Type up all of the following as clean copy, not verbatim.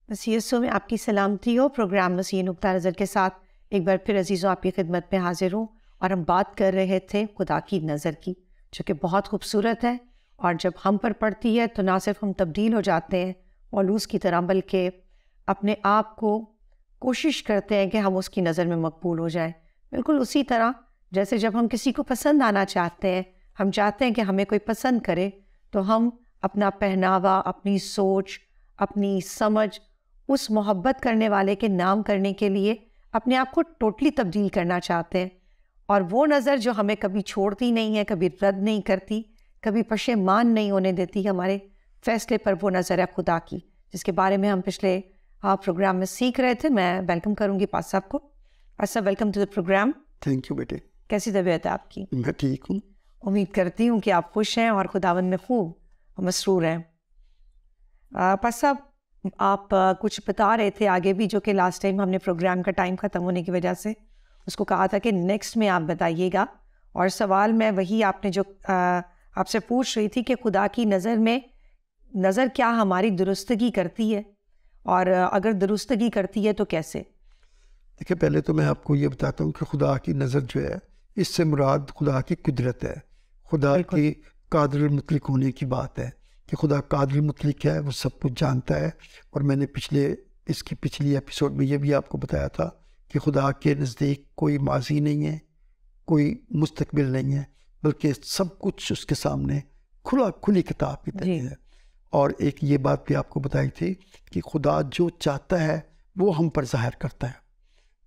مسیح میں آپ کی سلامتی ہو. پروگرام مسیح نقطہ نظر کے ساتھ ایک بار پھر عزیزوں آپ کی خدمت میں حاضر ہوں، اور ہم بات کر رہے تھے خدا کی نظر کی، جو کہ بہت خوبصورت ہے، اور جب ہم پر پڑتی ہے تو نہ صرف ہم تبدیل ہو جاتے ہیں پولوس کی طرح، بلکہ اپنے آپ کو کوشش کرتے ہیں کہ ہم اس کی نظر میں مقبول ہو جائیں. بالکل اسی طرح جیسے جب ہم کسی کو پسند آنا چاہتے ہیں، ہم چاہتے ہیں کہ ہمیں کوئی پسند کرے، تو ہم اپنا پہناوا، اپنی سوچ، اپنی سمجھ اس محبت کرنے والے کے نام کرنے کے لیے اپنے آپ کو ٹوٹلی تبدیل کرنا چاہتے ہیں. اور وہ نظر جو ہمیں کبھی چھوڑتی نہیں ہے، کبھی رد نہیں کرتی، کبھی پشیمان نہیں ہونے دیتی ہمارے فیصلے پر، وہ نظر ہے خدا کی، جس کے بارے میں ہم پچھلے پروگرام میں سیکھ رہے تھے. میں ویلکم کروں گی پاس صاحب کو. پاس صاحب welcome to the program. Thank you بیٹے. کیسی طبیعت ہے آپ کی؟ میں ٹھیک ہوں. امید کرتی ہوں کہ آپ خوش ہیں اور خداوند میں خوب مسرور ہیں. پاس صاحب آپ کچھ بتا رہے تھے آگے بھی، جو کہ لاسٹ ٹائم ہم نے پروگرام کا ٹائم ختم ہونے کی وجہ سے اس کو کہا تھا کہ نیکسٹ میں آپ بتائیے گا. اور سوال میں وہی آپ نے جو آپ سے پوچھ رہی تھی کہ خدا کی نظر میں نظر کیا ہماری درستگی کرتی ہے، اور اگر درستگی کرتی ہے تو کیسے؟ دیکھیں، پہلے تو میں آپ کو یہ بتاتا ہوں کہ خدا کی نظر جو ہے، اس سے مراد خدا کی قدرت ہے، خدا کی قادر المطلق ہونے کی بات ہے، کہ خدا قادر المطلق ہے، وہ سب کچھ جانتا ہے. اور میں نے پچھلی ایپیسوڈ میں یہ بھی آپ کو بتایا تھا کہ خدا کے نزدیک کوئی ماضی نہیں ہے، کوئی مستقبل نہیں ہے، بلکہ سب کچھ اس کے سامنے کھلی کتاب کی طرح ہے. اور ایک یہ بات بھی آپ کو بتائی تھی کہ خدا جو چاہتا ہے وہ ہم پر ظاہر کرتا ہے،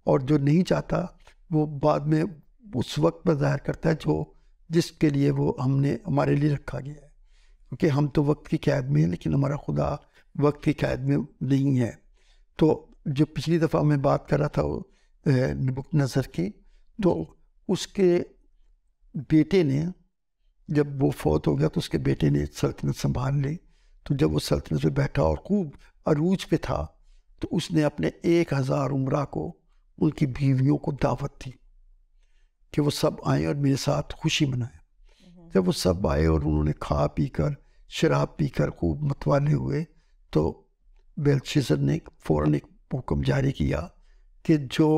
اور جو نہیں چاہتا وہ بعد میں اس وقت پر ظاہر کرتا ہے جس کے لیے وہ ہمارے لیے رکھا گیا ہے. کیونکہ ہم تو وقت کی قید میں ہیں، لیکن ہمارا خدا وقت کی قید میں نہیں ہے. تو جو پچھلی دفعہ میں بات کر رہا تھا نبوت نظر کی، تو اس کے بیٹے نے، جب وہ فوت ہو گیا تو اس کے بیٹے نے سلطنت سنبھال لی. تو جب وہ سلطنت پہ بیٹھا اور خوب عروج پہ تھا، تو اس نے اپنے 1000 عمرہ کو، ان کی بیویوں کو دعوت دی کہ وہ سب آئیں اور میرے ساتھ خوشی منائیں. جب وہ سب آئے اور انہوں نے کھا پی کر، شراب پی کر خوب متوالے ہوئے، تو بیلشزر نے فوراً ایک حکم جاری کیا کہ جو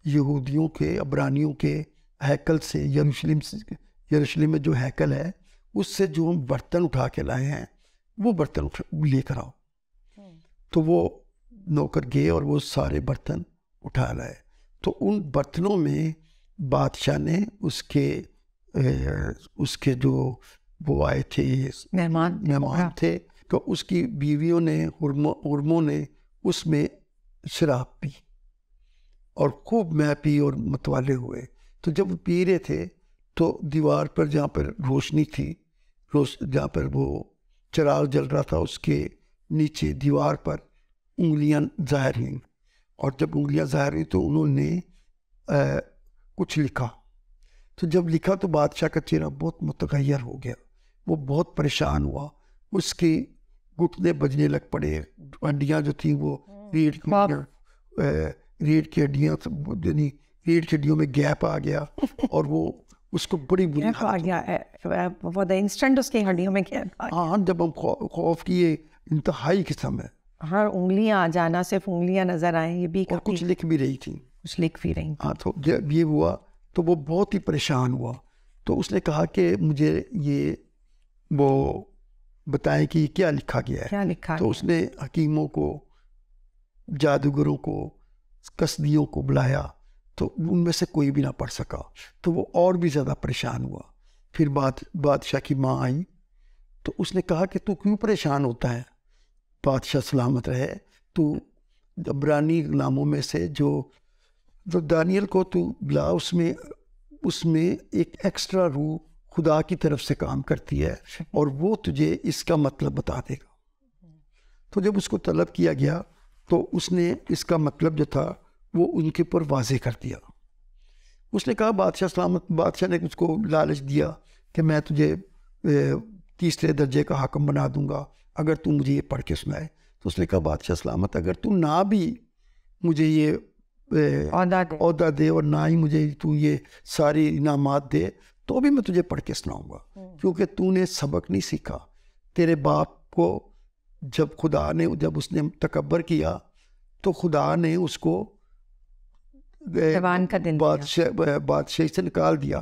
یہودیوں کے، عبرانیوں کے ہیکل سے، یروشلم میں جو ہیکل ہے، اس سے جو ہم برتن اٹھا کے لائے ہیں وہ برتن لے کر آؤ. تو وہ نوکر گئے اور وہ سارے برتن اٹھا لائے. تو ان برتنوں میں بادشاہ نے اس کے جو وہ آئے تھے مہمان تھے، تو اس کی بیویوں نے، حرموں نے اس میں شراب پی اور خوب مے پی اور متوالے ہوئے. تو جب وہ پی رہے تھے تو دیوار پر جہاں پر روشنی تھی، جہاں پر وہ چراغ جل رہا تھا، اس کے نیچے دیوار پر انگلیاں ظاہر ہوئیں. اور جب انگلیاں ظاہر ہوئیں تو انہوں نے کچھ لکھا. تو جب لکھا تو بادشاہ کا چہرہ بہت متغیر ہو گیا، وہ بہت پریشان ہوا، اس کے گھٹنے بجنے لگ پڑے، ہڈیاں جو تھیں وہ ریڑھ کی ہڈیاں، یعنی ریڑھ کی ہڈیوں میں گیپ آ گیا، اور وہ اس کو بڑی بری انسٹنٹ اس کی ہڈیوں میں گیپ. ہاں، جب ہم خوف کی یہ انتہائی قسم ہے. ہر انگلیاں آ جانا، صرف انگلیاں نظر آئیں، یہ بھی کچھ لکھ بھی رہی تھیں، ہاں. تو جب یہ ہوا تو وہ بہت ہی پریشان ہوا. تو اس نے کہا کہ مجھے یہ وہ بتائیں کہ یہ کیا لکھا گیا ہے. تو اس نے حکیموں کو، جادوگروں کو، کسدیوں کو بلایا، تو ان میں سے کوئی بھی نہ پڑھ سکا. تو وہ اور بھی زیادہ پریشان ہوا. پھر بادشاہ کی ماں آئی، تو اس نے کہا کہ تو کیوں پریشان ہوتا ہے؟ بادشاہ سلامت رہے، تو عبرانی ناموں میں سے جو دانیل کو تو بلا، اس میں ایک ایکسٹرا روح خدا کی طرف سے کام کرتی ہے، اور وہ تجھے اس کا مطلب بتا دے گا. تو جب اس کو طلب کیا گیا تو اس نے اس کا مطلب جو تھا وہ ان کے اوپر واضح کر دیا. اس نے کہا بادشاہ نے اس کو لالچ دیا کہ میں تجھے 3 درجے کا حاکم بنا دوں گا اگر تو مجھے یہ پڑھ کے سنائے. تو اس نے کہا بادشاہ سلامت، اگر تو نہ بھی مجھے یہ عہدہ دے اور نہ ہی مجھے تو یہ ساری انعامات دے، تو بھی میں تجھے پڑھ کے سناؤں گا، کیونکہ تو نے سبق نہیں سیکھا. تیرے باپ کو جب اس نے تکبر کیا تو خدا نے اس کو بادشاہی سے نکال دیا.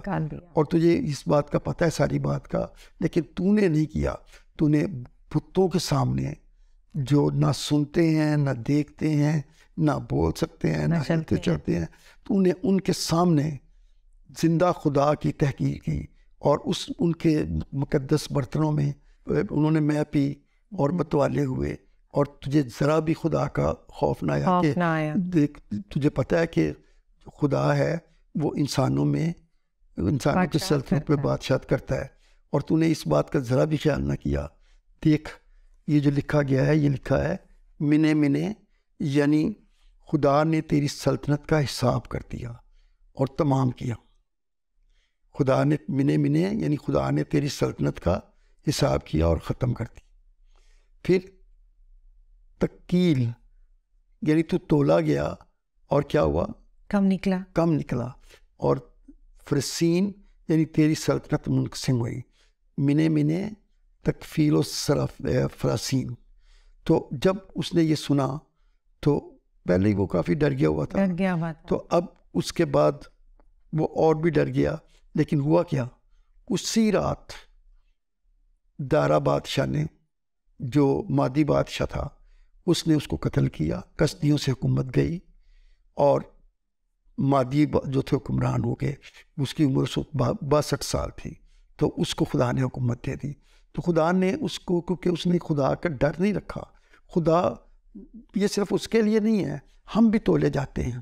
اور تجھے اس بات کا پتہ ہے ساری بات کا, لیکن تو نے نہیں کیا. تو نے بتوں کے سامنے جو نہ سنتے ہیں نہ دیکھتے ہیں نہ بول سکتے ہیں نہ چلتے چلتے ہیں, تو نے ان کے سامنے زندہ خدا کی تحقیر کی, اور ان کے مقدس برتنوں میں انہوں نے مے پی اور متوالے ہوئے, اور تجھے ذرا بھی خدا کا خوف نہ آیا کہ دیکھ تجھے پتہ ہے کہ خدا ہے وہ انسانوں کی سلطنت پہ بادشاہت کرتا ہے, اور تو نے اس بات کا ذرا بھی خیال نہ کیا. دیکھ یہ جو لکھا گیا ہے, یہ لکھا ہے منے یعنی خدا نے تیری سلطنت کا حساب کر دیا اور تمام کیا. خدا نے منے یعنی خدا نے تیری سلطنت کا حساب کیا اور ختم کر دی. پھر تکیل یعنی تو تولا گیا اور کیا ہوا, کم نکلا. اور فرسین یعنی تیری سلطنت منقسم ہوئی. منے تکفیل و فراسین. تو جب اس نے یہ سنا تو پہلے ہی وہ کافی ڈر گیا ہوا تھا, تو اب اس کے بعد وہ اور بھی ڈر گیا. لیکن ہوا کیا, اسی رات دارا بادشاہ نے, جو مادی بادشاہ تھا, اس نے اس کو قتل کیا. کسدیوں سے حکومت گئی اور مادی جو تھے حکمران ہو گئے. اس کی عمر 62 سال تھی, تو اس کو خدا نے حکومت دے دی. تو خدا نے اس کو, کیونکہ اس نے خدا کا ڈر نہیں رکھا. خدا یہ صرف اس کے لیے نہیں ہے, ہم بھی تولے جاتے ہیں.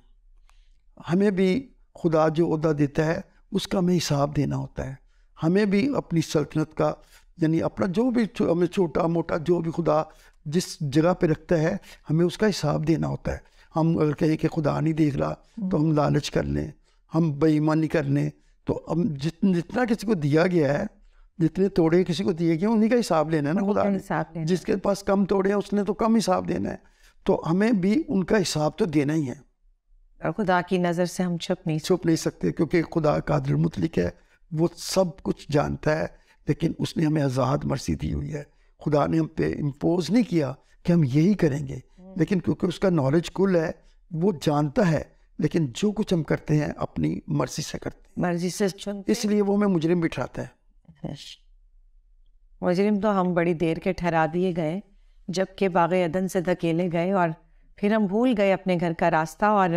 ہمیں بھی خدا جو عہدہ دیتا ہے اس کا ہمیں حساب دینا ہوتا ہے. ہمیں بھی اپنی سلطنت کا یعنی اپنا جو بھی ہمیں چھوٹا موٹا جو بھی خدا جس جگہ پہ رکھتا ہے ہمیں اس کا حساب دینا ہوتا ہے. ہم اگر کہیں کہ خدا نہیں دیکھ رہا تو ہم لالچ کر لیں, ہم بے ایمانی کر لیں, تو ہم جتنا کسی کو دیا گیا ہے, جتنے توڑے کسی کو دیے گئے انہیں کا حساب لینا ہے نا خدا نے. جس کے پاس کم توڑے ہیں اس نے تو کم حساب دینا ہے, تو ہمیں بھی ان کا حساب تو دینا ہی ہے. اور خدا کی نظر سے ہم چھپ نہیں سکتے, کیونکہ خدا قادر مطلق ہے, وہ سب کچھ جانتا ہے. لیکن اس نے ہمیں آزاد مرضی دی ہوئی ہے. خدا نے ہم پہ امپوز نہیں کیا کہ ہم یہی کریں گے, لیکن کیونکہ اس کا نالج کل ہے, وہ جانتا ہے. لیکن جو کچھ ہم کرتے ہیں اپنی مرضی سے کرتے ہیں, مرضی سے چنتے, اس لیے وہ ہمیں مجرم بٹھاتا ہے. مجرم تو ہم بڑی دیر کے ٹھہرا دیے گئے, جب کہ باغ عدن سے دھکیلے گئے, اور پھر ہم بھول گئے اپنے گھر کا راستہ, اور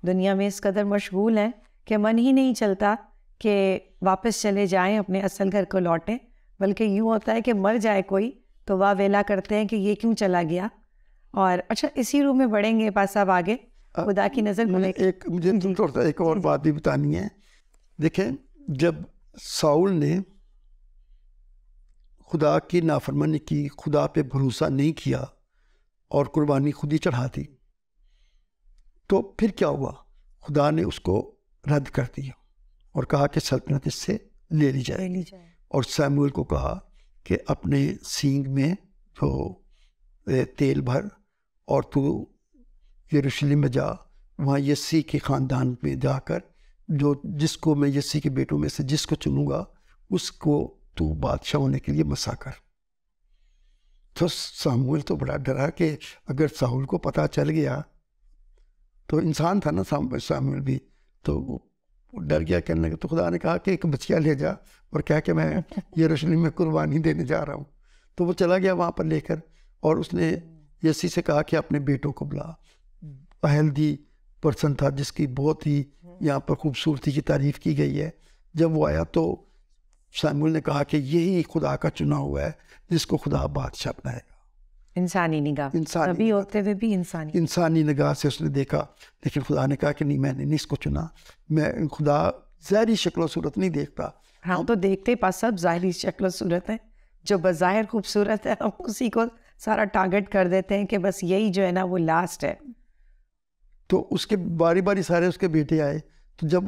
دنیا میں اس قدر مشغول ہیں کہ من ہی نہیں چلتا کہ واپس چلے جائیں, اپنے اصل گھر کو لوٹیں. بلکہ یوں ہوتا ہے کہ مر جائے کوئی تو واہ ویلا کرتے ہیں کہ یہ کیوں چلا گیا. اور اچھا اسی روح میں بڑھیں گے پاس صاحب آگے, خدا کی نظر. مجھے ایک اور بات بھی بتانی ہے. دیکھیں, جب ساؤل نے خدا کی نافرمانی کی, خدا پہ بھروسہ نہیں کیا اور قربانی خود ہی چڑھا دی, تو پھر کیا ہوا, خدا نے اس کو رد کر دیا اور کہا کہ سلطنت اس سے لے لی جائے. اور سیموئل کو کہا کہ اپنے سینگ میں جو تیل بھر اور تو یروشلم میں جا, وہاں یسی کے خاندان میں جا کر جس کو میں یسی کے بیٹوں میں سے جس کو چنوں گا اس کو تو بادشاہ ہونے کے لیے مسا کر. تو ساموئل تو بڑا ڈرا کہ اگر ساؤل کو پتہ چل گیا, تو انسان تھا نا ساموئل بھی, تو ڈر گیا. کہنے لگا, تو خدا نے کہا کہ ایک بچیا لے جا اور کہا کہ میں یروشلم میں قربانی دینے جا رہا ہوں. تو وہ چلا گیا وہاں پر لے کر, اور اس نے یسی سے کہا کہ اپنے بیٹوں کو بلا. ہیلدی پرسن تھا جس کی بہت ہی یہاں پر خوبصورتی کی تعریف کی گئی ہے. جب وہ آیا تو سیموئل نے کہا کہ یہی خدا کا چنا ہوا ہے جس کو خدا بادشاہ بنائے گا. انسانی نگاہ, ابھی ہوتے ہوئے بھی انسانی نگاہ سے اس نے دیکھا. لیکن خدا نے کہا کہ نہیں, میں نے نہیں اس کو چنا. میں خدا ظاہری شکل و صورت نہیں دیکھتا. ہم تو دیکھتے پاس سب ظاہری شکل و صورت ہے, جو بظاہر خوبصورت ہے ہم اسی کو سارا ٹارگٹ کر دیتے ہیں کہ بس یہی جو ہے نا وہ لاسٹ ہے. تو اس کے باری باری سارے اس کے بیٹے آئے. تو جب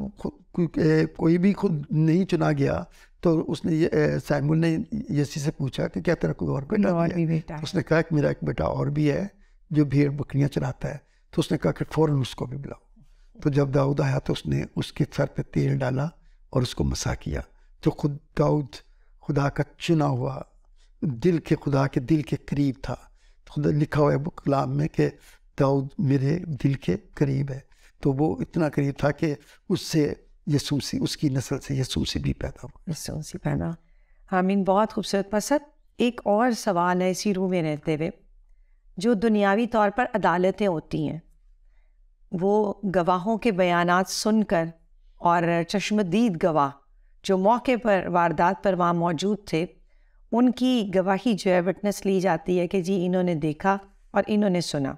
کوئی بھی خود نہیں چنا گیا تو اس نے سیموئل نے یسی سے پوچھا کہ کیا تیرا کوئی اور بیٹا ہے؟ اس نے کہا کہ میرا ایک بیٹا اور بھی ہے جو بھیڑ بکریاں چراتا ہے. تو اس نے کہا کہ فوراً اس کو بھی بلاؤ. تو جب داؤد آیا تو اس نے اس کے سر پہ تیل ڈالا اور اس کو مسا کیا. تو خود داؤد خدا کا چنا ہوا, خدا کے دل کے قریب تھا. خدا لکھا ہوا ہے وہ کلام میں کہ داؤد میرے دل کے قریب ہے. تو وہ اتنا قریب تھا کہ اس سے یسوع مسیح، اس کی نسل سے یسوع مسیح بھی پیدا ہوا. یسوع مسیح پیدا. آمین. بہت خوبصورت. پسند ایک اور سوال ہے اسی روح میں رہتے ہوئے. جو دنیاوی طور پر عدالتیں ہوتی ہیں، وہ گواہوں کے بیانات سن کر اور چشمدید گواہ جو موقع پر واردات پر وہاں موجود تھے، ان کی گواہی جو ہے وٹنس لی جاتی ہے کہ جی انہوں نے دیکھا اور انہوں نے سنا،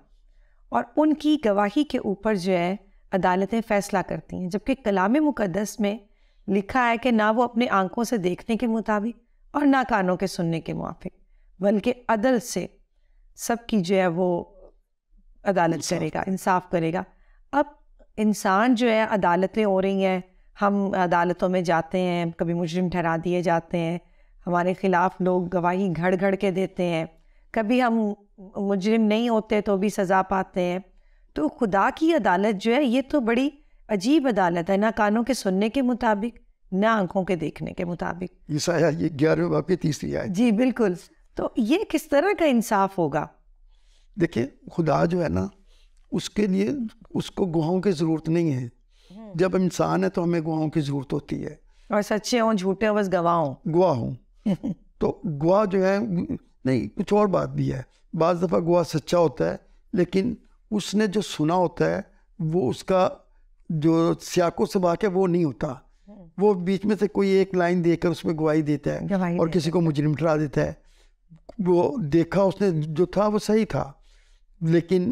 اور ان کی گواہی کے اوپر جو ہے عدالتیں فیصلہ کرتی ہیں. جبکہ کلام مقدس میں لکھا ہے کہ نہ وہ اپنے آنکھوں سے دیکھنے کے مطابق اور نہ کانوں کے سننے کے موافق، بلکہ عدل سے سب کی جو ہے وہ عدالت کرے گا، انصاف کرے گا. اب انسان جو ہے، عدالتیں ہو رہی ہیں، ہم عدالتوں میں جاتے ہیں، کبھی مجرم ٹھہرا دیے جاتے ہیں، ہمارے خلاف لوگ گواہی گھڑ گھڑ کے دیتے ہیں، کبھی ہم مجرم نہیں ہوتے تو بھی سزا پاتے ہیں. تو خدا کی عدالت جو ہے یہ تو بڑی عجیب عدالت ہے، نہ کانوں کے سننے کے مطابق نہ آنکھوں کے دیکھنے کے مطابق. عیسائیہ 11 باب کی 3 آیت. جی بالکل. تو یہ کس طرح کا انصاف ہوگا؟ دیکھیں خدا جو ہے نا، اس کے لیے اس کو گواہوں کی ضرورت نہیں ہے. جب انسان ہے تو ہمیں گواہوں کی ضرورت ہوتی ہے، اور سچے ہوں جھوٹے ہوں بس گواہ ہوں. تو گواہ جو ہے نہیں، کچھ اور بات بھی ہے. بعض دفعہ گواہ سچا ہوتا ہے لیکن اس نے جو سنا ہوتا ہے وہ اس کا جو سیاق و سباق ہے وہ نہیں ہوتا. وہ بیچ میں سے کوئی ایک لائن دے کر اس میں گواہی دیتا ہے اور کسی کو مجرم ٹھہرا دیتا ہے. وہ دیکھا اس نے جو تھا وہ صحیح تھا لیکن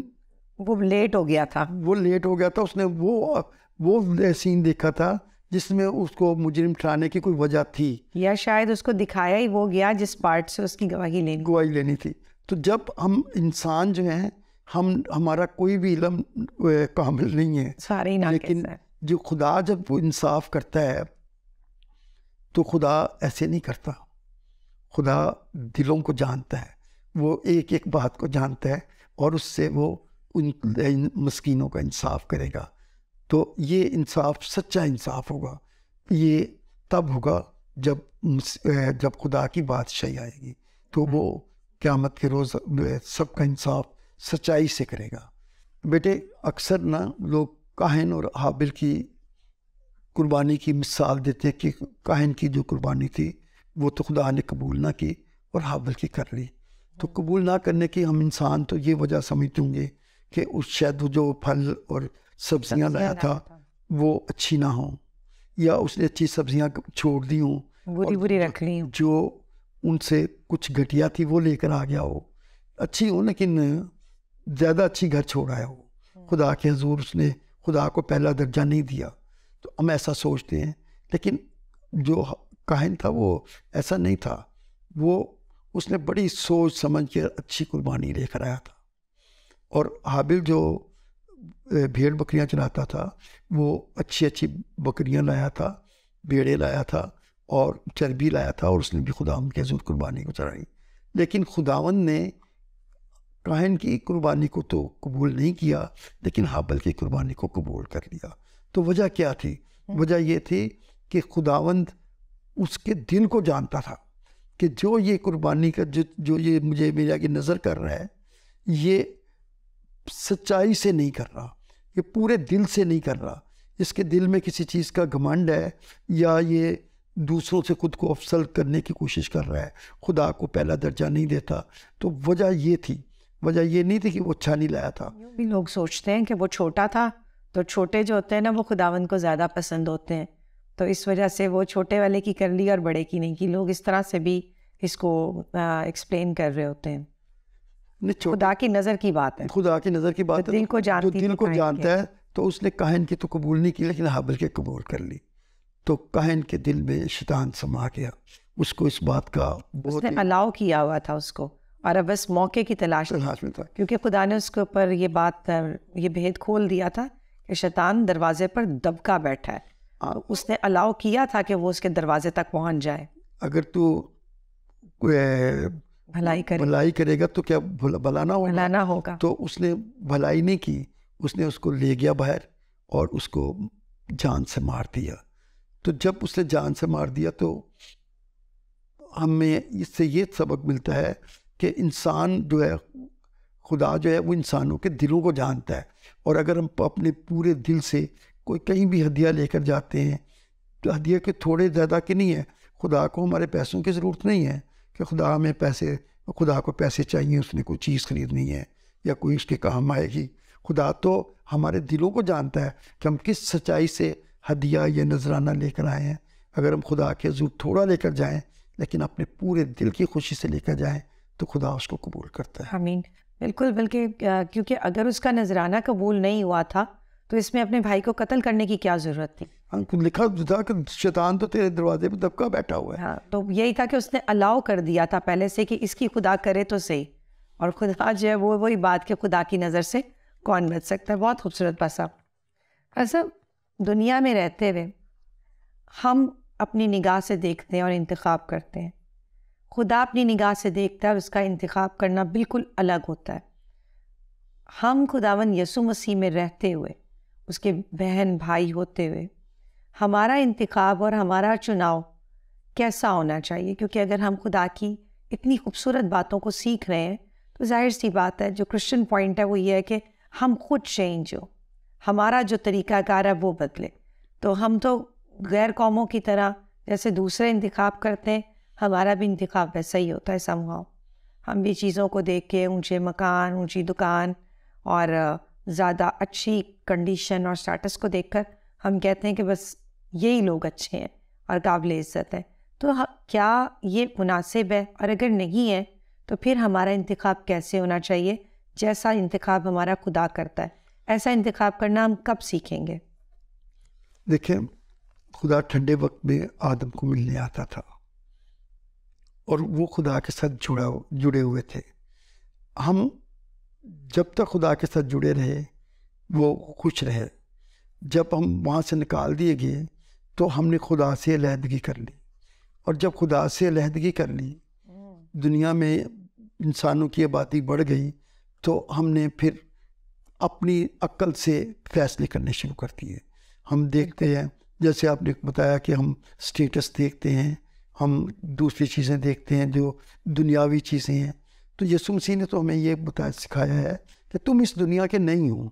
وہ لیٹ ہو گیا تھا، اس نے وہ سین دیکھا تھا جس میں اس کو مجرم ٹھہرانے کی کوئی وجہ تھی، یا شاید اس کو دکھایا ہی وہ گیا جس پارٹ سے اس کی گواہی لینی تھی. تو جب ہم انسان جو ہیں، ہمارا کوئی بھی علم کامل نہیں ہے، سارے لیکن جو خدا جب وہ انصاف کرتا ہے تو خدا ایسے نہیں کرتا. خدا دلوں کو جانتا ہے، وہ ایک ایک بات کو جانتا ہے اور اس سے وہ ان مسکینوں کا انصاف کرے گا. تو یہ انصاف سچا انصاف ہوگا. یہ تب ہوگا جب خدا کی بادشاہی آئے گی، تو وہ قیامت کے روز سب کا انصاف سچائی سے کرے گا. بیٹے اکثر نا لوگ کاہن اور حابل کی قربانی کی مثال دیتے ہیں کہ کاہن کی جو قربانی تھی وہ تو خدا نے قبول نہ کی اور حابل کی کر لی. تو قبول نہ کرنے کی ہم انسان تو یہ وجہ سمجھتے ہوں گے کہ اس شاید جو پھل اور سبزیاں لایا تھا وہ اچھی نہ ہوں، یا اس نے اچھی سبزیاں چھوڑ دی ہوں، بری رکھ لی ہوں، جو ان سے کچھ گھٹیا تھی وہ لے کر آ گیا ہو. اچھی ہو لیکن زیادہ اچھی گھر چھوڑ آیا ہو. خدا کے حضور اس نے خدا کو پہلا درجہ نہیں دیا. تو ہم ایسا سوچتے ہیں، لیکن جو کاہن تھا وہ ایسا نہیں تھا. وہ اس نے بڑی سوچ سمجھ کے اچھی قربانی لے کر آیا تھا. اور حابل جو بھیڑ بکریاں چلاتا تھا وہ اچھی بکریاں لایا تھا، بھیڑیں لایا تھا اور چربی لایا تھا، اور اس نے بھی خداوند کے حضور قربانی کو چڑھائی. لیکن خداوند نے کاہن کی قربانی کو تو قبول نہیں کیا لیکن حابل کی قربانی کو قبول کر لیا. تو وجہ کیا تھی؟ وجہ یہ تھی کہ خداوند اس کے دل کو جانتا تھا کہ جو یہ قربانی کا جو یہ مجھے میرے آگے نظر کر رہا ہے، یہ سچائی سے نہیں کر رہا، یہ پورے دل سے نہیں کر رہا. اس کے دل میں کسی چیز کا گھمنڈ ہے، یا یہ دوسروں سے خود کو افضل کرنے کی کوشش کر رہا ہے، خدا کو پہلا درجہ نہیں دیتا. تو وجہ یہ تھی، وجہ یہ نہیں تھی کہ وہ اچھا نہیں لایا تھا. بھی لوگ سوچتے ہیں کہ وہ چھوٹا تھا، تو چھوٹے جو ہوتے ہیں نا وہ خداوند کو زیادہ پسند ہوتے ہیں، تو اس وجہ سے وہ چھوٹے والے کی کر لی اور بڑے کی نہیں کی. لوگ اس طرح سے بھی اس کو ایکسپلین کر رہے ہوتے ہیں. خدا کی نظر کی بات ہے، خدا کی نظر کی بات ہے، دل کو جانتا ہے. تو اس نے کاہن کی تو قبول نہیں کی لیکن حابل کے قبول کر لی. تو کاہن کے دل میں شیطان سما گیا، اس کو اس بات کا اس نے الاؤ کیا ہوا تھا اس کو، اور اب بس موقع کی تلاش میں تھا، کیونکہ خدا نے اس کے اوپر یہ بات، یہ بھید کھول دیا تھا کہ شیطان دروازے پر دبکا بیٹھا ہے. اس نے الاؤ کیا تھا کہ وہ اس کے دروازے تک پہنچ جائے. اگر تو بھلائی کرے گا تو کیا بھلا نہ ہوگا؟ تو اس نے بھلائی نہیں کی، اس نے اس کو لے گیا باہر اور اس کو جان سے مار دیا. تو جب اس نے جان سے مار دیا تو ہمیں اس سے یہ سبق ملتا ہے کہ انسان جو ہے خدا جو ہے وہ انسانوں کے دلوں کو جانتا ہے، اور اگر ہم اپنے پورے دل سے کوئی کہیں بھی ہدیہ لے کر جاتے ہیں تو ہدیہ کے تھوڑے زیادہ کے نہیں ہے. خدا کو ہمارے پیسوں کی ضرورت نہیں ہے کہ خدا کو پیسے چاہیے، اس نے کوئی چیز خریدنی ہے یا کوئی اس کے کام آئے گی. خدا تو ہمارے دلوں کو جانتا ہے کہ ہم کس سچائی سے ہدیہ یا نذرانہ لے کر آئے ہیں. اگر ہم خدا کے حضور تھوڑا لے کر جائیں لیکن اپنے پورے دل کی خوشی سے لے کر جائیں تو خدا اس کو قبول کرتا ہے. آمین. بالکل، بلکہ کیونکہ اگر اس کا نذرانہ قبول نہیں ہوا تھا تو اس میں اپنے بھائی کو قتل کرنے کی کیا ضرورت تھی؟ لکھا تھا کہ شیطان تو تیرے دروازے پہ دبکا بیٹھا ہوا ہے. ہاں، تو یہی تھا کہ اس نے الاؤ کر دیا تھا پہلے سے کہ اس کی خدا کرے تو صحیح، اور خدا جو ہے وہی بات کہ خدا کی نظر سے کون بچ سکتا ہے. بہت خوبصورت بات صاحب. ایسا دنیا میں رہتے ہوئے ہم اپنی نگاہ سے دیکھتے ہیں اور انتخاب کرتے ہیں. خدا اپنی نگاہ سے دیکھتا ہے اور اس کا انتخاب کرنا بالکل الگ ہوتا ہے. ہم خداوند یسوع مسیح میں رہتے ہوئے، اس کے بہن بھائی ہوتے ہوئے، ہمارا انتخاب اور ہمارا چناؤ کیسا ہونا چاہیے؟ کیونکہ اگر ہم خدا کی اتنی خوبصورت باتوں کو سیکھ رہے ہیں تو ظاہر سی بات ہے، جو کرسچن پوائنٹ ہے وہ یہ ہے کہ ہم خود چینج ہو، ہمارا جو طریقہ کار ہے وہ بدلے. تو ہم تو غیر قوموں کی طرح جیسے دوسرے انتخاب کرتے ہیں، ہمارا بھی انتخاب ویسا ہی ہوتا ہے. سمجھاؤ ہم بھی چیزوں کو دیکھ کے، اونچے مکان، اونچی دکان اور زیادہ اچھی کنڈیشن اور سٹیٹس کو دیکھ کر ہم کہتے ہیں کہ بس یہی لوگ اچھے ہیں اور قابل عزت ہے. تو کیا یہ مناسب ہے؟ اور اگر نہیں ہے تو پھر ہمارا انتخاب کیسے ہونا چاہیے؟ جیسا انتخاب ہمارا خدا کرتا ہے ایسا انتخاب کرنا ہم کب سیکھیں گے؟ دیکھیں، خدا ٹھنڈے وقت میں آدم کو ملنے آتا تھا اور وہ خدا کے ساتھ جڑے ہوئے تھے. ہم جب تک خدا کے ساتھ جڑے رہے وہ خوش رہے. جب ہم وہاں سے نکال دیے گئے تو ہم نے خدا سے علیحدگی کر لی، اور جب خدا سے علیحدگی کر لی، دنیا میں انسانوں کی آبادی بڑھ گئی تو ہم نے پھر اپنی عقل سے فیصلے کرنے شروع کر دیے. ہم دیکھتے ہیں، جیسے آپ نے بتایا کہ ہم سٹیٹس دیکھتے ہیں، ہم دوسری چیزیں دیکھتے ہیں جو دنیاوی چیزیں ہیں. تو یسوع مسیح نے تو ہمیں یہ سکھایا ہے کہ تم اس دنیا کے نہیں ہو.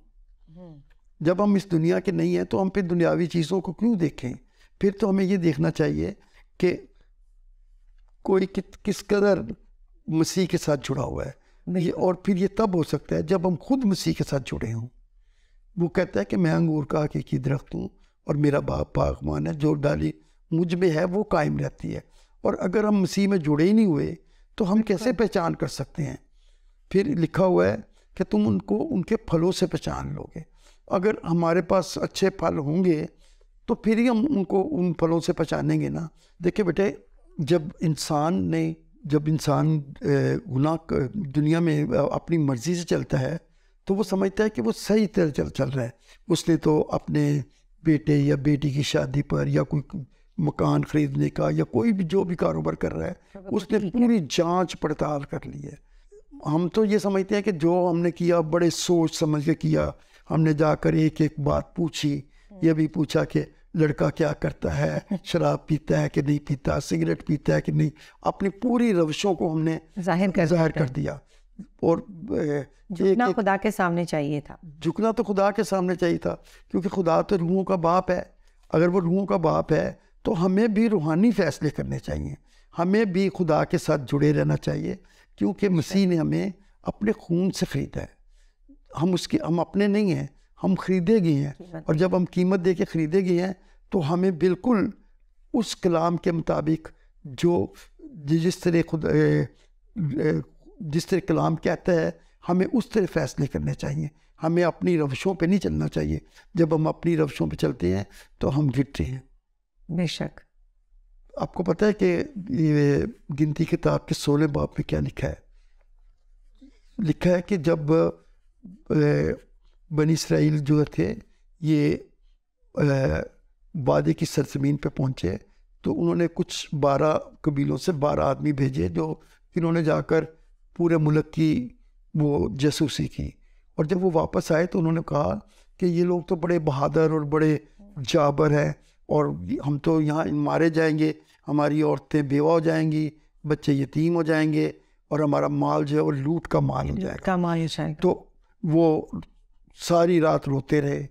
جب ہم اس دنیا کے نہیں ہیں تو ہم پھر دنیاوی چیزوں کو کیوں دیکھیں؟ پھر تو ہمیں یہ دیکھنا چاہیے کہ کوئی کس قدر مسیح کے ساتھ جڑا ہوا ہے. اور پھر یہ تب ہو سکتا ہے جب ہم خود مسیح کے ساتھ جڑے ہوں. وہ کہتا ہے کہ میں انگور کا حقیقی درخت ہوں اور میرا باپ باغبان ہے، جو ڈالی مجھ میں ہے وہ قائم رہتی ہے. اور اگر ہم مسیح میں جڑے ہی نہیں ہوئے تو ہم کیسے پہچان کر سکتے ہیں؟ پھر لکھا ہوا ہے کہ تم ان کو ان کے پھلوں سے پہچان لو گے. اگر ہمارے پاس اچھے پھل ہوں گے تو پھر ہی ہم ان کو ان پھلوں سے پہچانیں گے نا. دیکھیں بیٹے، جب انسان گناہ دنیا میں اپنی مرضی سے چلتا ہے تو وہ سمجھتا ہے کہ وہ صحیح طرح چل رہا ہے. اس نے تو اپنے بیٹے یا بیٹی کی شادی پر یا کوئی مکان خریدنے کا یا کوئی بھی جو بھی کاروبار کر رہا ہے اس نے پوری جانچ پڑتال کر لی ہے. ہم تو یہ سمجھتے ہیں کہ جو ہم نے کیا بڑے سوچ سمجھ کے کیا. ہم نے جا کر ایک بات پوچھی، یہ بھی پوچھا کہ لڑکا کیا کرتا ہے، شراب پیتا ہے کہ نہیں پیتا، سگریٹ پیتا ہے کہ نہیں. اپنی پوری روشوں کو ہم نے ظاہر کر دیا. اور جھکنا خدا کے سامنے چاہیے تھا. جھکنا تو خدا کے سامنے چاہیے تھا، کیونکہ خدا تو روحوں کا باپ ہے. اگر وہ روحوں کا باپ ہے تو ہمیں بھی روحانی فیصلے کرنے چاہیے، ہمیں بھی خدا کے ساتھ جڑے رہنا چاہیے، کیونکہ مسیح نے ہمیں اپنے خون سے خریدا ہے. ہم اپنے نہیں ہیں، ہم خریدے گئے ہیں. اور جب ہم قیمت دے کے خریدے گئے ہیں تو ہمیں بالکل اس کلام کے مطابق جو جس طرح کلام کہتا ہے ہمیں اس طرح فیصلے کرنے چاہیے. ہمیں اپنی روشوں پہ نہیں چلنا چاہیے. جب ہم اپنی روشوں پہ چلتے ہیں تو ہم گرتے ہیں. بے شک. آپ کو پتہ ہے کہ یہ گنتی کتاب کے 16 باب میں کیا لکھا ہے؟ لکھا ہے کہ جب بنی اسرائیل جو تھے یہ وعدے کی سرزمین پہ پہنچے تو انہوں نے کچھ 12 قبیلوں سے 12 آدمی بھیجے جو انہوں نے جا کر پورے ملک کی وہ جاسوسی کی. اور جب وہ واپس آئے تو انہوں نے کہا کہ یہ لوگ تو بڑے بہادر اور بڑے جابر ہیں اور ہم تو یہاں مارے جائیں گے، ہماری عورتیں بیوہ ہو جائیں گی، بچے یتیم ہو جائیں گے اور ہمارا مال جو ہے وہ لوٹ کا مال ہو جائے گا. تو وہ ساری رات روتے رہے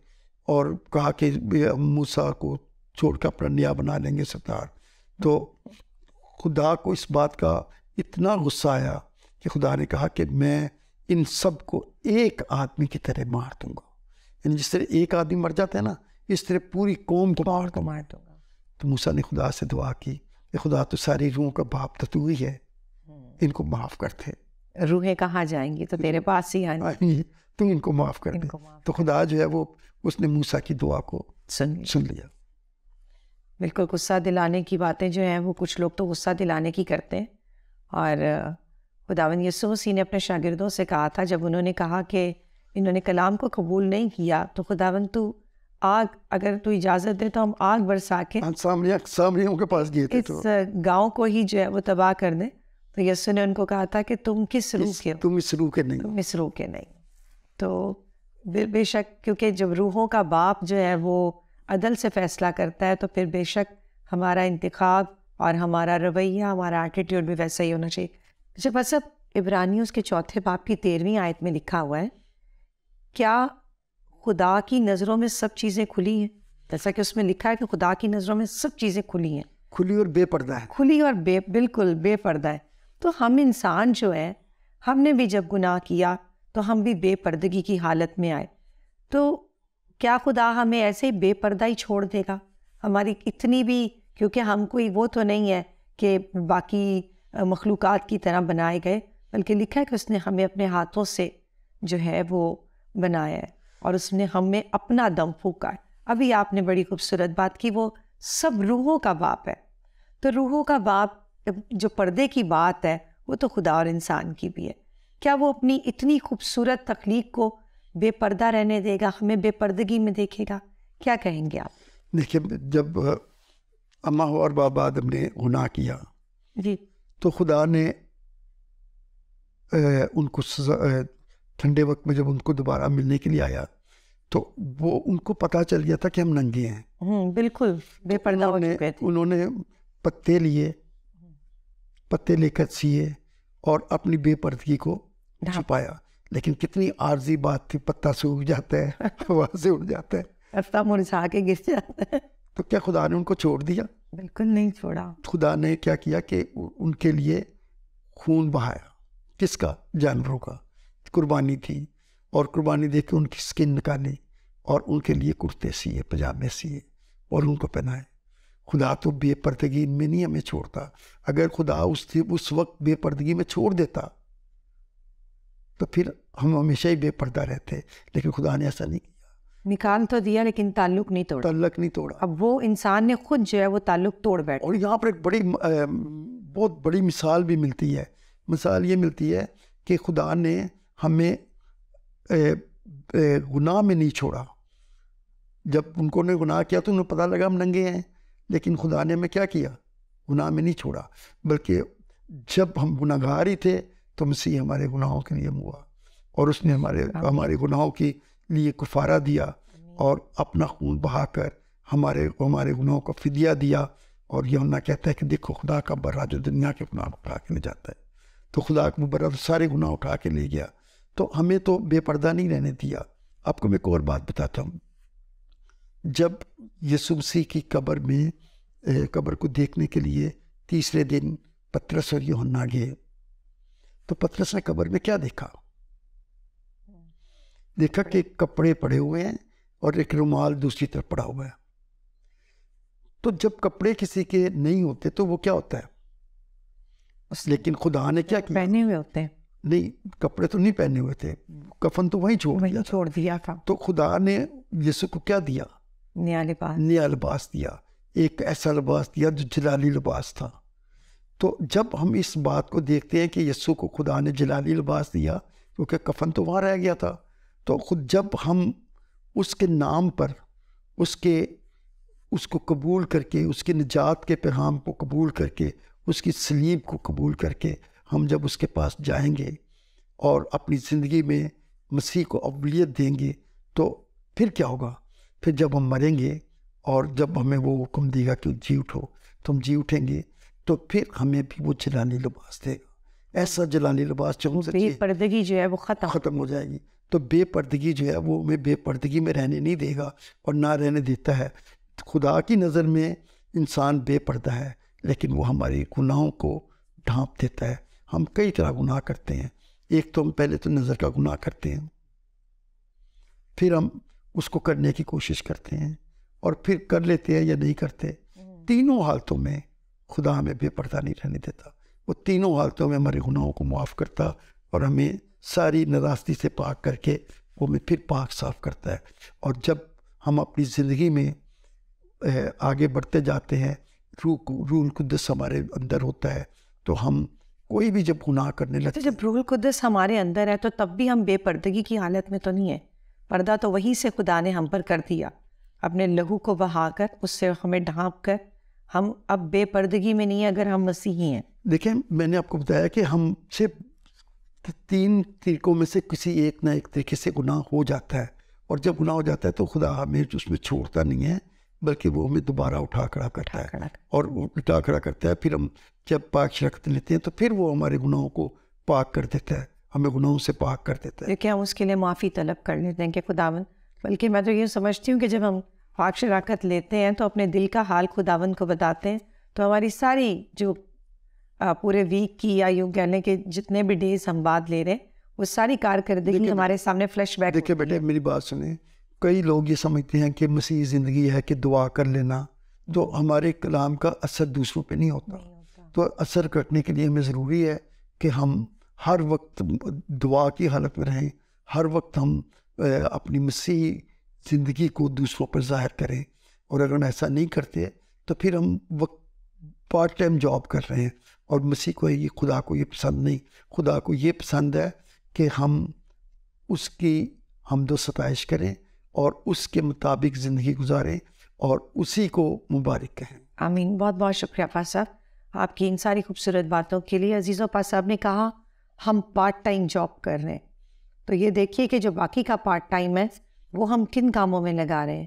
اور کہا کہ موسیٰ کو چھوڑ کر اپنا نیا بنا لیں گے ستار. تو خدا کو اس بات کا اتنا غصہ آیا کہ خدا نے کہا کہ میں ان سب کو ایک آدمی کی طرح مار دوں گا. یعنی جس طرح ایک آدمی مر جاتا ہے نا, اس طرح پوری قوم کو مار دوں گا. تو موسیٰ نے خدا سے دعا کی کہ خدا تو ساری روحوں کا باپ تو ہی ہے, ان کو معاف کرتے. روحیں کہاں جائیں گی تو تیرے پاس ہی آئیں گی, تم ان کو معاف کر دے. تو خدا جو ہے وہ اس نے موسیٰ کی دعا کو سن لیا. بالکل غصہ دلانے کی باتیں جو ہیں وہ کچھ لوگ تو غصہ دلانے کی کرتے ہیں. اور خداوند یسوع مسیح نے اپنے شاگردوں سے کہا تھا جب انہوں نے کہا کہ انہوں نے کلام کو قبول نہیں کیا تو خداوند تو آگ, اگر تو اجازت دے تو ہم آگ برسا کے سامریوں کے پاس گئے تھے اس گاؤں کو ہی جو ہے وہ تباہ کر دیں. تو یسوع نے ان کو کہا تھا کہ تم کس روح کے ہو, تم اس روح کے نہیں, تم اس روح کے نہیں. تو بے شک کیونکہ جب روحوں کا باپ جو ہے وہ عدل سے فیصلہ کرتا ہے تو پھر بے شک ہمارا انتخاب اور ہمارا رویہ, ہمارا ایٹیٹیوڈ بھی ویسا ہی ہونا چاہیے. جب بس اب عبرانیوں کے 4 باب کی 13ویں آیت میں لکھا ہوا ہے, کیا خدا کی نظروں میں سب چیزیں کھلی ہیں؟ جیسا کہ اس میں لکھا ہے کہ خدا کی نظروں میں سب چیزیں کھلی ہیں, کھلی اور بے پردہ ہے, کھلی اور بالکل بے پردہ ہے. تو ہم انسان جو ہیں, ہم نے بھی جب گناہ کیا تو ہم بھی بے پردگی کی حالت میں آئے. تو کیا خدا ہمیں ایسے بے پردہ ہی چھوڑ دے گا؟ ہماری اتنی بھی, کیونکہ ہم کوئی وہ تو نہیں ہے کہ باقی مخلوقات کی طرح بنائے گئے, بلکہ لکھا ہے کہ اس نے ہمیں اپنے ہاتھوں سے جو ہے وہ بنایا ہے اور اس نے ہم میں اپنا دم پھونکا ہے. ابھی آپ نے بڑی خوبصورت بات کی, وہ سب روحوں کا باپ ہے. تو روحوں کا باپ جو پردے کی بات ہے وہ تو خدا اور انسان کی بھی ہے. کیا وہ اپنی اتنی خوبصورت تخلیق کو بے پردہ رہنے دے گا, ہمیں بے پردگی میں دیکھے گا؟ کیا کہیں گے آپ؟ دیکھیں, جب اماں اور بابا آدم نے گناہ کیا جی تو خدا نے ان کو ٹھنڈے وقت میں جب ان کو دوبارہ ملنے کے لیے آیا تو وہ ان کو پتہ چل گیا تھا کہ ہم ننگے ہیں. بالکل بے پردہ ہو چکے تھے. انہوں نے پتے لیے, پتے لے کر سیے اور اپنی بے پردگی کو چھپایا. لیکن کتنی عارضی بات تھی, پتا سوکھ جاتا ہے, ہوا سے اڑ جاتا ہے, پتا مرجھا کے گر جاتا ہے. تو کیا خدا نے ان کو چھوڑ دیا؟ بالکل نہیں چھوڑا. خدا نے کیا کیا کہ ان کے لیے خون بہایا. کس کا؟ جانوروں کا. قربانی تھی, اور قربانی دے کے ان کی سکن نکالی اور ان کے لیے کرتے سیے, پجامے سیے اور ان کو پہنائے. خدا تو بے پردگی میں نہیں ہمیں چھوڑتا. اگر خدا اس وقت بے پردگی میں چھوڑ دیتا تو پھر ہم ہمیشہ ہی بے پردہ رہتے, لیکن خدا نے ایسا نہیں کیا. نکال تو دیا لیکن تعلق نہیں توڑا. تعلق نہیں توڑا. اب وہ انسان نے خود جو ہے وہ تعلق توڑ بیٹھا. اور یہاں پر ایک بہت بڑی مثال بھی ملتی ہے. مثال یہ ملتی ہے کہ خدا نے ہمیں گناہ میں نہیں چھوڑا. جب ان کو نے گناہ کیا تو انہیں پتہ لگا ہم ننگے ہیں, لیکن خدا نے ہمیں کیا کیا؟ گناہ میں نہیں چھوڑا. بلکہ جب ہم گناہگار ہی تھے تو مسیح ہمارے گناہوں کے لیے ہوا, اور اس نے ہمارے گناہوں کے لیے کفارہ دیا اور اپنا خون بہا کر ہمارے گناہوں کا فدیہ دیا. اور یوحنا کہتا ہے کہ دیکھو خدا کا برا جو دنیا کے گناہ اٹھا کے لے جاتا ہے. تو خدا کا برا تو سارے گناہ اٹھا کے لے گیا, تو ہمیں تو بے پردہ نہیں رہنے دیا. آپ کو میں ایک اور بات بتاتا ہوں. جب یسوع مسیح کی قبر کو دیکھنے کے لیے تیسرے دن پترس اور یوحنا گئے تو پترس نے قبر میں کیا دیکھا؟ دیکھا کہ کپڑے پڑے ہوئے ہیں اور ایک رومال دوسری طرف پڑا ہوا ہے. تو جب کپڑے کسی کے نہیں ہوتے تو وہ کیا ہوتا ہے؟ لیکن خدا نے کیا کیا؟ پہنے ہوئے ہوتے ہیں. نہیں, کپڑے تو نہیں پہنے ہوئے تھے, کفن تو وہیں چھوڑ دیا تھا. تو خدا نے یسوع کو کیا دیا؟ نیا لباس دیا. ایک ایسا لباس دیا جو جلالی لباس تھا. تو جب ہم اس بات کو دیکھتے ہیں کہ یسوع کو خدا نے جلالی لباس دیا کیونکہ کفن تو وہاں رہ گیا تھا, تو خود جب ہم اس کے نام پر اس کو قبول کر کے, اس کی نجات کے پیغام کو قبول کر کے, اس کی صلیب کو قبول کر کے ہم جب اس کے پاس جائیں گے اور اپنی زندگی میں مسیح کو اولویت دیں گے تو پھر کیا ہوگا؟ پھر جب ہم مریں گے اور جب ہمیں وہ حکم دے گا کہ جی اٹھو تو ہم جی اٹھیں گے, تو پھر ہمیں بھی وہ جلالی لباس دے گا. ایسا جلالی لباس جو ہم بے پردگی جو ہے وہ ختم ہو جائے گی. تو بے پردگی جو ہے وہ ہمیں بے پردگی میں رہنے نہیں دے گا اور نہ رہنے دیتا ہے. خدا کی نظر میں انسان بے پردہ ہے لیکن وہ ہماری گناہوں کو ڈھانپ دیتا ہے. ہم کئی طرح گناہ کرتے ہیں. ایک تو ہم پہلے تو نظر کا گناہ کرتے ہیں, پھر ہم اس کو کرنے کی کوشش کرتے ہیں اور پھر کر لیتے ہیں یا نہیں کرتے. تینوں حالتوں میں خدا ہمیں بے پردہ نہیں رہنے دیتا. وہ تینوں حالتوں میں ہمارے گناہوں کو معاف کرتا اور ہمیں ساری ناراستی سے پاک کر کے وہ ہمیں پھر پاک صاف کرتا ہے. اور جب ہم اپنی زندگی میں آگے بڑھتے جاتے ہیں, روح القدس ہمارے اندر ہوتا ہے, تو ہم کوئی بھی جب گناہ کرنے لگتے ہیں, جب روح القدس ہمارے اندر ہے تو تب بھی ہم بے پردگی کی حالت میں تو نہیں ہے. پردہ تو وہی سے خدا نے ہم پر کر دیا, اپنے لہو کو بہا کر, اس سے ہمیں ڈھانپ کر. ہم اب بے پردگی میں نہیں ہیں اگر ہم مسیحی ہیں. دیکھیں میں نے آپ کو بتایا کہ ہم سے 3 طریقوں میں سے کسی ایک نہ ایک طریقے سے گناہ ہو جاتا ہے, اور جب گناہ ہو جاتا ہے تو خدا ہمیں اس میں چھوڑتا نہیں ہے بلکہ وہ ہمیں دوبارہ اٹھا کھڑا کرتا ہے, اور وہ اٹھا کھڑا کرتا ہے. پھر ہم جب پاک شرکت لیتے ہیں تو پھر وہ ہمارے گناہوں کو پاک کر دیتا ہے, ہمیں گناہوں سے پاک کر دیتا ہے. لیکن ہم اس کے لیے معافی طلب کر لیتے ہیں کہ خداوند, بلکہ میں تو یہ سمجھتی ہوں کہ جب ہم پاک شراکت لیتے ہیں تو اپنے دل کا حال خداوند کو بتاتے ہیں, تو ہماری ساری جو پورے ویک کی یا یوں کہنے کے جتنے بھی ڈیز ہم بعد لے رہے ہیں وہ ساری کارکردگی ہمارے سامنے فلیش بیک. دیکھیں بیٹے میری بات سنیں, کئی لوگ یہ سمجھتے ہیں کہ مسیح زندگی ہے کہ دعا کر لینا, تو ہمارے کلام کا اثر دوسروں پہ نہیں ہوتا. تو اثر کرنے کے لیے ہمیں ضروری ہے کہ ہم ہر وقت دعا کی حالت میں رہیں, ہر وقت ہم اپنی مسیح زندگی کو دوسروں پر ظاہر کریں. اور اگر ہم ایسا نہیں کرتے تو پھر ہم وقت پارٹ ٹائم جاب کر رہے ہیں, اور مسیح کو یہ خدا کو یہ پسند نہیں. خدا کو یہ پسند ہے کہ ہم اس کی حمد و ستائش کریں اور اس کے مطابق زندگی گزاریں اور اسی کو مبارک کہیں. آمین. بہت بہت شکریہ پا صاحب آپ کی ان ساری خوبصورت باتوں کے لیے. عزیزوں, پا صاحب نے کہا ہم پارٹ ٹائم جاب کر رہے ہیں, تو یہ دیکھیے کہ جو باقی کا پارٹ ٹائم ہے وہ ہم کن کاموں میں لگا رہے ہیں.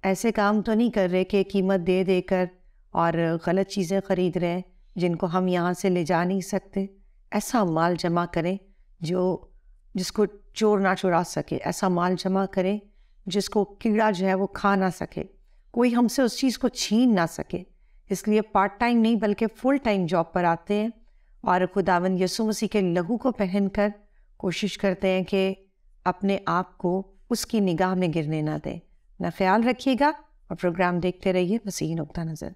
ایسے کام تو نہیں کر رہے کہ قیمت دے دے کر اور غلط چیزیں خرید رہے ہیں جن کو ہم یہاں سے لے جا نہیں سکتے. ایسا مال جمع کریں جس کو چور نہ چرا سکے, ایسا مال جمع کریں جس کو کیڑا جو ہے وہ کھا نہ سکے, کوئی ہم سے اس چیز کو چھین نہ سکے. اس لیے پارٹ ٹائم نہیں بلکہ فل ٹائم جاب پر آتے ہیں اور خداوند یسوع مسیح کے لہو کو پہن کر کوشش کرتے ہیں کہ اپنے آپ کو اس کی نگاہ میں گرنے نہ دیں. اپنا خیال رکھیے گا اور پروگرام دیکھتے رہیے مسیحی نقطہ نظر.